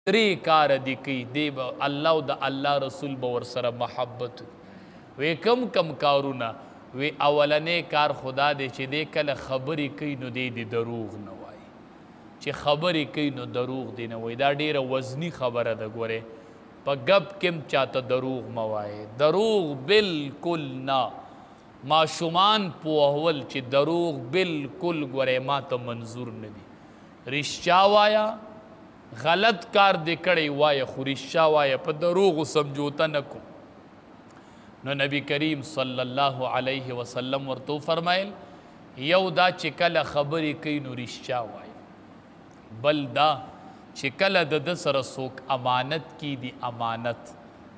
درې کار دي کوي دی به الله او د الله رسول به ورسره محبت وی کم کم کارونه وی اولنې کار خدا دی چې دی کله خبرې کوي نو دی دروغ نه وایي چې خبرې کوي نو دروغ دی نه وایي دا ډیره وزني خبره ده ګورې په ګپ کې هم چاته دروغ مه وایې دروغ بالکل نه ماشومان پوهول چې دروغ بالکل ګورې ما ته منظور نه دي رښتیا وایه غلط کار دې کړی وایه خو رښتیا وایه په دروغو سمجوته نه کو نو نبی کریم صلی الله علیه وسلم ورته فرمایل یو دا چې کله خبرې کوي نو رښتیا وایه بل دا چې کله د سره څوک امانت کی دی امانت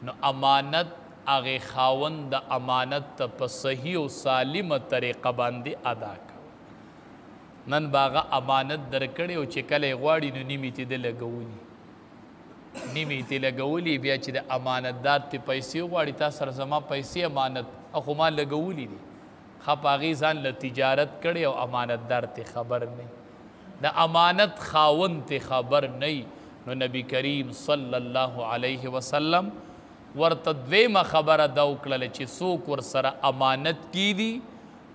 نو امانت هغې خاوند د امانت ته په صحیح او سالمه طریقه باندې ادا کوه نن به هغه امانت درکړی او چې کله یې غواړي نو نیمې ته د لګولي نیمې ته لګولي بیا چې د امانتدار ته پیسې غواړي تا سره زما پیسې امانت خو ما لګولي دي ښه په هغې ځان له تجارت کړی او امانتدار ته خبر نه د امانت خاوند ته خبر نه نو نبی کریم صلی الله علیه وسلم ورته دویمه خبره دا وکړله چې څوک ورسره امانت کیدي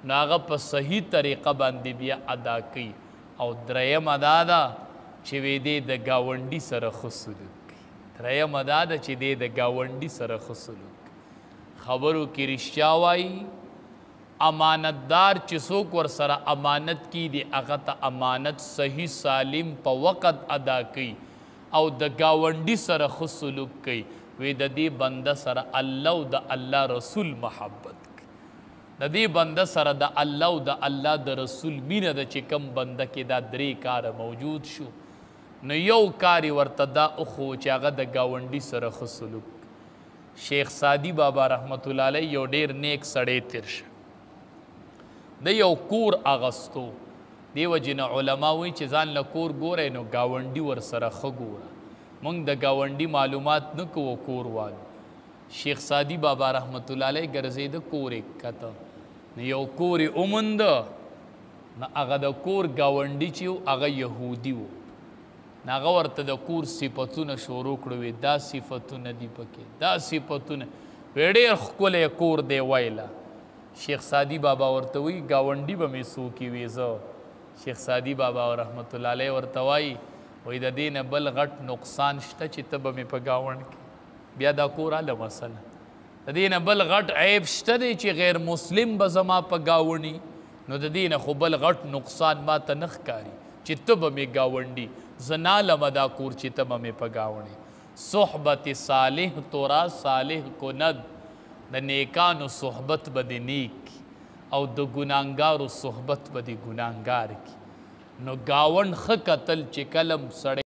نو هغه په صحیح طریقه باندې بیا ادا کوي او درېیمه دا ده چې وی دی د ګاونډي سره ښه سلوک کوي درېیمه دا ده چې دی د ګاونډي سره ښه سلوک کوي خبرو کې رښتیا وایي امانتدار چې څوک ورسره امانت کیدي هغه ته امانت صحیح سالم په وخت ادا کوي او د ګاونډي سره ښه سلوک کوي وی د دې بنده سره الله او د الله رسول محبت کوي د دې بنده سره د الله او د الله د رسول مینه ده چې کم بنده کې دا درې کاره موجود شو نو یو کار یې ورته دا اخو چې هغه د ګاونډي سره ښه سلوک شیخ سعدي بابا رحمت الله علیه یو ډیر نیک سړی تیر شه د یو کور اغستو دی وجې نه علما وایي چې ځان له کور ګوری نو ګاونډي ورسره ښه ګوره مونږ د ګاونډي معلومات نه کوو کور والو شیخ سعدي بابا رحمت الله علیه ګرځېده کور یې کته نو یو کور یې ومونده نو هغه د کور ګاونډي چې و هغه یهودي و نو هغه ورته د کور صفتونه شروع کړو وی دا صفتونه دي پکې دا صفتونه وی ډېر ښکلی کور دی ویله شیخ سعدي بابا ورته وایي ګاونډي به مې څوک وي زه شیخ سعدي بابا رحمت الله علیه ورته وایي وی د دې نه بل غټ نقصان شته چې ته به مې په ګاونډ کې بیا دا کور هله مسله د دې نه بل غټ عیب شته دی چې غیر مسلم به زما په ګاونډي نو د دې نه خو بل غټ نقصان ما ته نه ښکاري چې ته به مې ګاونډي زه نالمه دا کور چې ته به مې په ګاونډي صحبت صالح تورا صالح کند د نیکانو صحبت به د نیک او د ګناهګارو صحبت به د ګناهګار کی نو ګاونډ ښه کتل چې کلم سړی